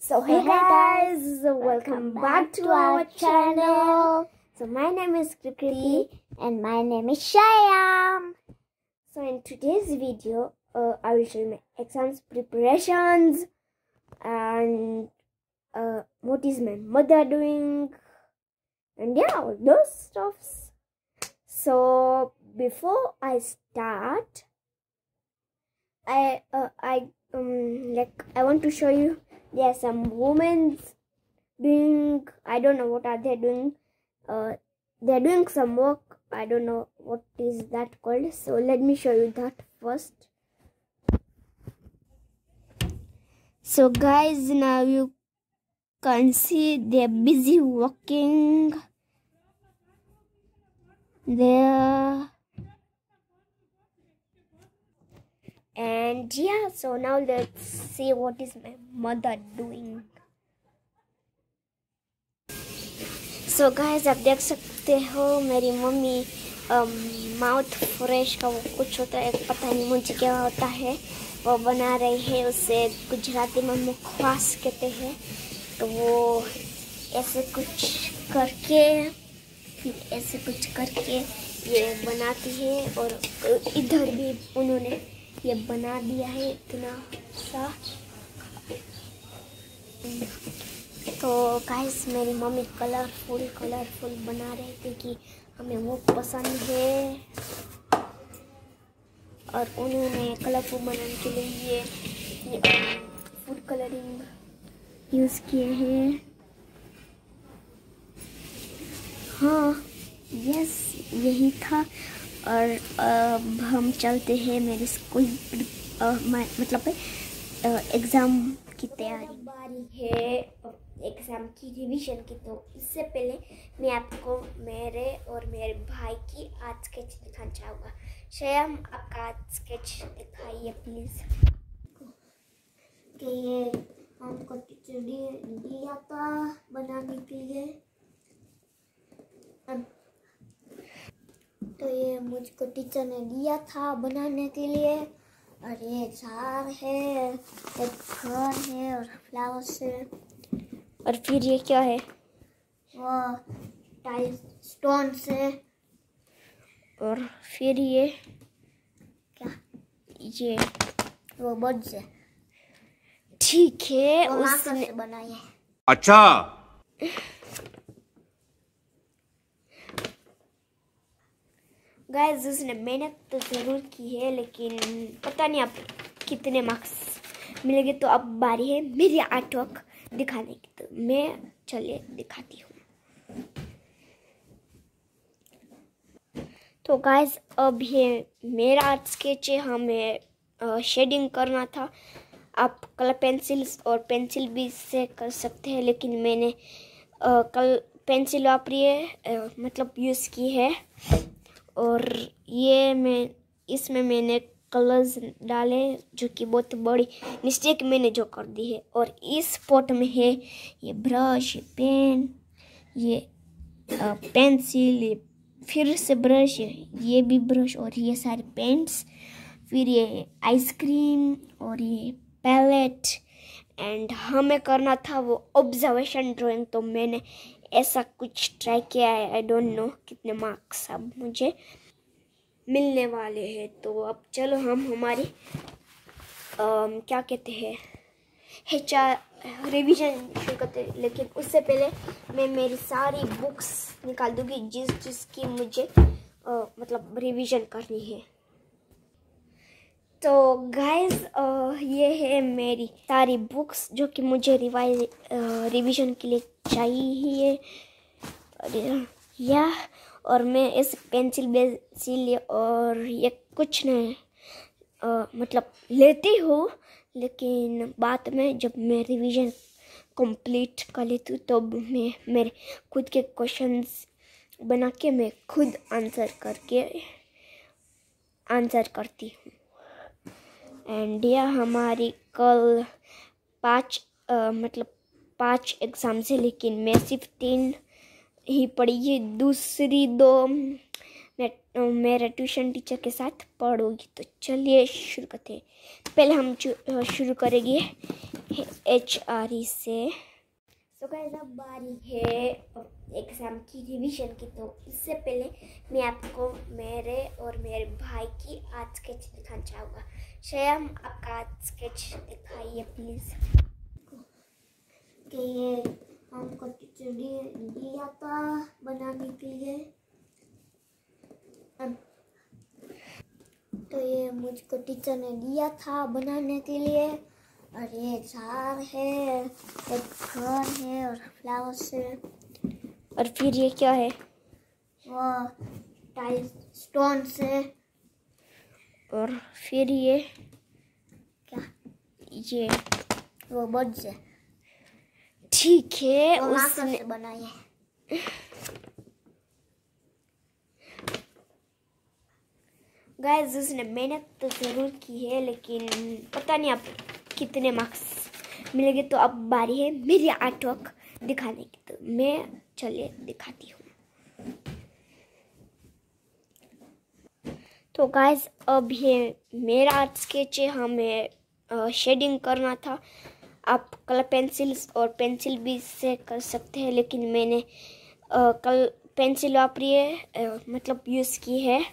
So hey guys, welcome back to our channel. So my name is Krikriti and my name is Shyam. So in today's video, I will show you my exams preparations and what is my mother doing, and yeah, all those stuffs. So before I start, I want to show you. There are some women doing, I don't know what are they doing. They're doing some work. I don't know what is that called. So let me show you that first. So guys, now you can see they're busy working there. And yeah, so now let's see what is my mother doing. So guys, आप देख सकते हो मेरी mummy mouth fresh का वो कुछ होता है, पता नहीं मुझे क्या होता है, वो बना रही है। उसे गुजराती में मुखवास कहते हैं। तो वो ऐसे कुछ करके फिर ऐसे कुछ करके ये बनाती है, और इधर भी उन्होंने ये बना दिया है इतना सा। तो गाइस, मेरी मम्मी कलरफुल बना रही थी कि हमें वो पसंद है, और उन्होंने कलरफुल बनाने के लिए ये फूड कलरिंग यूज़ किए हैं। हाँ, यस, यही था। और अब हम चलते हैं मेरे स्कूल मतलब एग्ज़ाम की तैयारी बारी है, एग्ज़ाम की रिवीजन की। तो इससे पहले मैं आपको मेरे और मेरे भाई की आर्ट स्केच दिखाना चाहूँगा। श्याम, आपका आर्ट स्केच दिखाइए प्लीज़। कि ये हमको टीचर दिया था बनाने के लिए, तो ये मुझको टीचर ने दिया था बनाने के लिए। और ये झाड़ है, एक घर है और फ्लावर्स है, और फिर ये क्या है, वो टाइल स्टोन से, और फिर ये क्या, ये वो बर्ड्स है। ठीक है, उसने बनाई है। अच्छा, गाइस, उसने मेहनत तो ज़रूर की है, लेकिन पता नहीं अब कितने मार्क्स मिलेंगे। तो अब बारी है मेरी आर्ट वर्क दिखाने की, तो मैं चलिए दिखाती हूँ। तो गाइस, अब ये मेरा आर्ट स्केच है। हमें शेडिंग करना था। आप कलर पेंसिल्स और पेंसिल भी से कर सकते हैं, लेकिन मैंने कल पेंसिल वापरी है, मतलब यूज़ की है। और ये इसमें मैंने कलर्स डाले, जो कि बहुत बड़ी मिस्टेक मैंने जो कर दी है। और इस पॉट में है ये ब्रश, ये पेन, ये पेंसिल, ये फिर से ब्रश, ये भी ब्रश, और ये सारे पेंट्स, फिर ये आइसक्रीम और ये पैलेट। एंड हमें करना था वो ऑब्जर्वेशन ड्राइंग। तो मैंने ऐसा कुछ ट्राई किया है। आई डोंट नो कितने मार्क्स अब मुझे मिलने वाले हैं। तो अब चलो हम हमारी क्या कहते हैं HR रिवीजन शुरू करते हैं। लेकिन उससे पहले मैं मेरी सारी बुक्स निकाल दूंगी जिसकी मुझे मतलब रिवीजन करनी है। तो गाइस, ये है मेरी सारी बुक्स जो कि मुझे रिवीजन के लिए चाहिए। और मैं इस पेंसिल और ये कुछ नहीं मतलब लेती हूँ, लेकिन बाद में जब मैं रिवीजन कंप्लीट कर लेती हूँ तो मैं मेरे खुद के क्वेश्चंस बना के मैं खुद आंसर करती हूँ। एंड यह हमारी कल 5 एग्ज़ाम से, लेकिन मैं सिर्फ 3 ही पढ़ी है। दूसरी 2 मैं मेरे ट्यूशन टीचर के साथ पढ़ूंगी। तो चलिए शुरू करते हैं। पहले हम शुरू करेंगे HRE से। तो गाइस अब बारी है एग्ज़ाम की रिवीजन की। तो इससे पहले मैं आपको मेरे और मेरे भाई की आर्ट स्केच दिखाना चाहूँगा। श्याम, आपका आर्ट स्केच दिखाइए प्लीज़। कि ये हमको टीचर दिया था बनाने के लिए। तो ये मुझको टीचर ने दिया था बनाने के लिए। और ये झाड़ है, एक घर है और फ्लावर्स है। और फिर ये क्या है? वो टाइल स्टोन से। और फिर ये क्या? ये वो बर्ड्स है। ठीक है, वो मार्कर उसने से बनाई है। गाइस उसने मेहनत तो ज़रूर की है, लेकिन पता नहीं अब कितने मार्क्स मिलेंगे। तो अब बारी है मेरी आर्ट वर्क दिखाने की। तो मैं चलिए दिखाती हूँ। तो गाइस अब ये मेरा आर्ट स्केच है। हमें शेडिंग करना था। आप कलर पेंसिल्स और पेंसिल भी से कर सकते हैं, लेकिन मैंने कल पेंसिल वापरी है, मतलब यूज़ की है।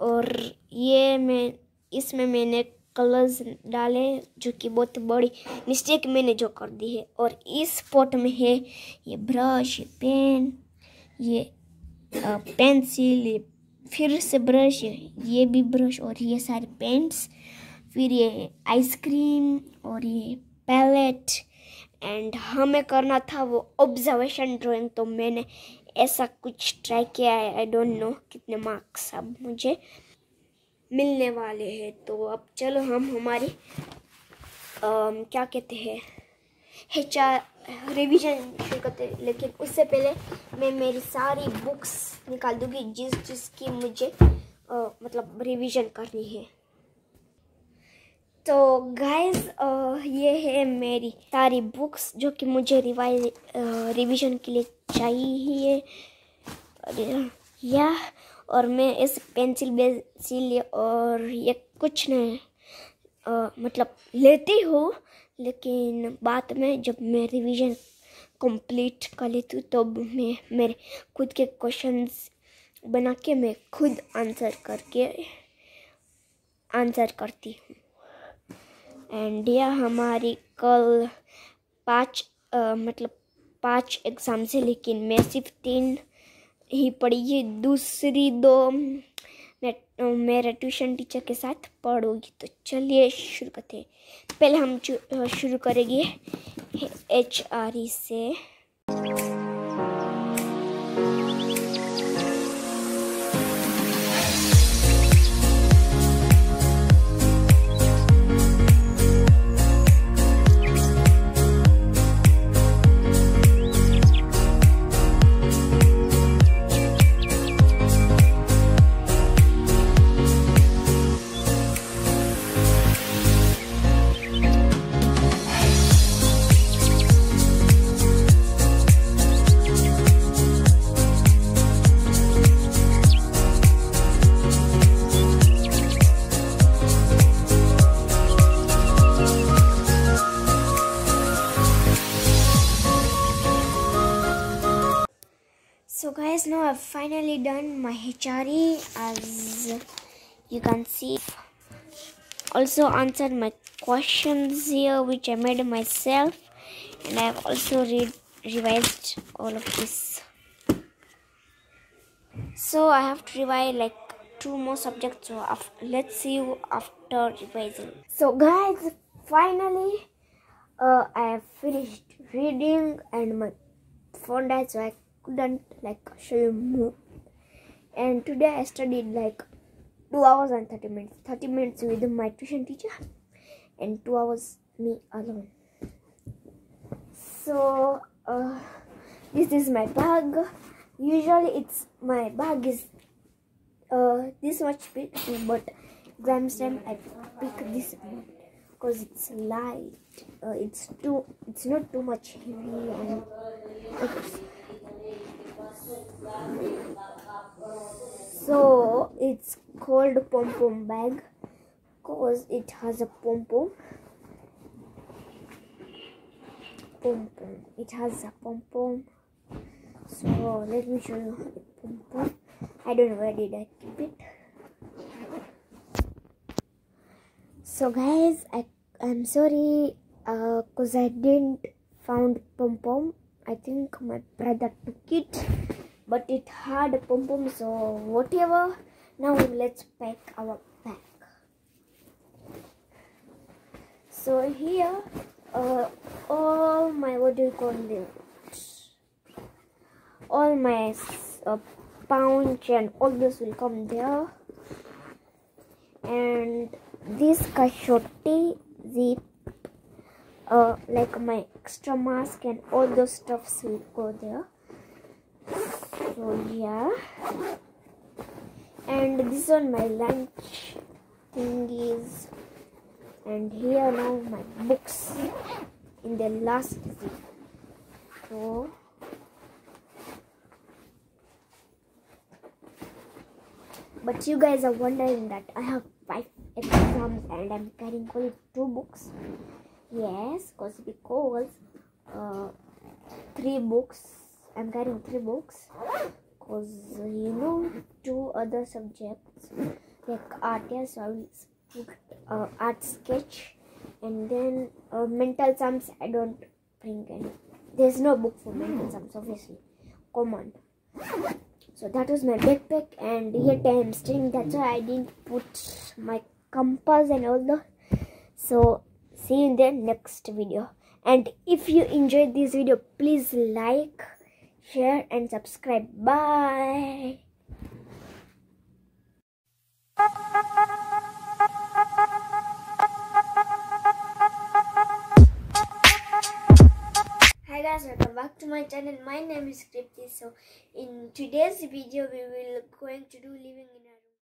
और ये इसमें मैंने कलर्स डाले, जो कि बहुत बड़ी मिस्टेक मैंने जो कर दी है। और इस पॉट में है ये ब्रश, ये पेन, ये पेंसिल, ये फिर से ब्रश, ये भी ब्रश और ये सारे पेंट्स, फिर ये आइसक्रीम और ये पैलेट। एंड हमें करना था वो ऑब्जर्वेशन ड्राइंग। तो मैंने ऐसा कुछ ट्राई किया है। आई डोंट नो कितने मार्क्स अब मुझे मिलने वाले हैं। तो अब चलो हम हमारी क्या कहते हैं HR रिवीजन शुरू करते हैं। लेकिन उससे पहले मैं मेरी सारी बुक्स निकाल दूंगी जिसकी मुझे मतलब रिवीजन करनी है। तो गाइस ये है मेरी सारी बुक्स जो कि मुझे रिवीजन के लिए चाहिए। और मैं इस पेंसिल और ये कुछ नहीं मतलब लेती हूँ, लेकिन बाद में जब मैं रिवीजन कंप्लीट कर लेती हूँ तो मैं मेरे खुद के क्वेश्चंस बना के मैं खुद आंसर करती हूँ। एंड यह हमारी कल 5 एग्ज़ाम्स है, लेकिन मैं सिर्फ 3 ही पढ़ी है। दूसरी 2 मैं मेरे ट्यूशन टीचर के साथ पढ़ूंगी। तो चलिए शुरू करते हैं। पहले हम शुरू करेंगे HRE से। So guys, now I've finally done my HRE, as you can see. Also answered my questions here, which I made myself, and I've also revised all of this. So I have to revise like 2 more subjects. So let's see you after revising. So guys, finally I have finished reading, and my phone died, so I couldn't like show you more. And today I studied like 2 hours and 30 minutes. 30 minutes with my tuition teacher and 2 hours me alone. So this is my bag. Usually my bag is this much big, but exam time I pick this amount because it's light. It's not too much heavy, and So it's called pom pom bag because it has a pom pom. It has a pom pom. So let me show you the pom pom. I don't know where did I keep it. So guys, I'm sorry because I didn't found pom pom. I think my brother took it, but it had a pom pom, so whatever. Now let's pack our bag. So here all my, what do you call them, all my pouch and all this will come there, and this cachotte zip, like my extra mask and all those stuffs will go there. So yeah, and this one my lunch thingies, and here now my books in the last zip. So but you guys are wondering that I have 5 exams and I'm carrying only 2 books. Yes, because 3 books. I'm carrying 3 books because 2 other subjects like art. Yes, so I will put art sketch, and then mental sums. I don't bring any. There's no book for mental sums, obviously. Common. So that was my backpack, and yet I am staying. That's why I didn't put my compass and all that. So see you in the next video. And if you enjoyed this video, please like, share and subscribe. Bye. Hi guys, welcome back to my channel. My name is Kripti. So in today's video we will going to do living in a room.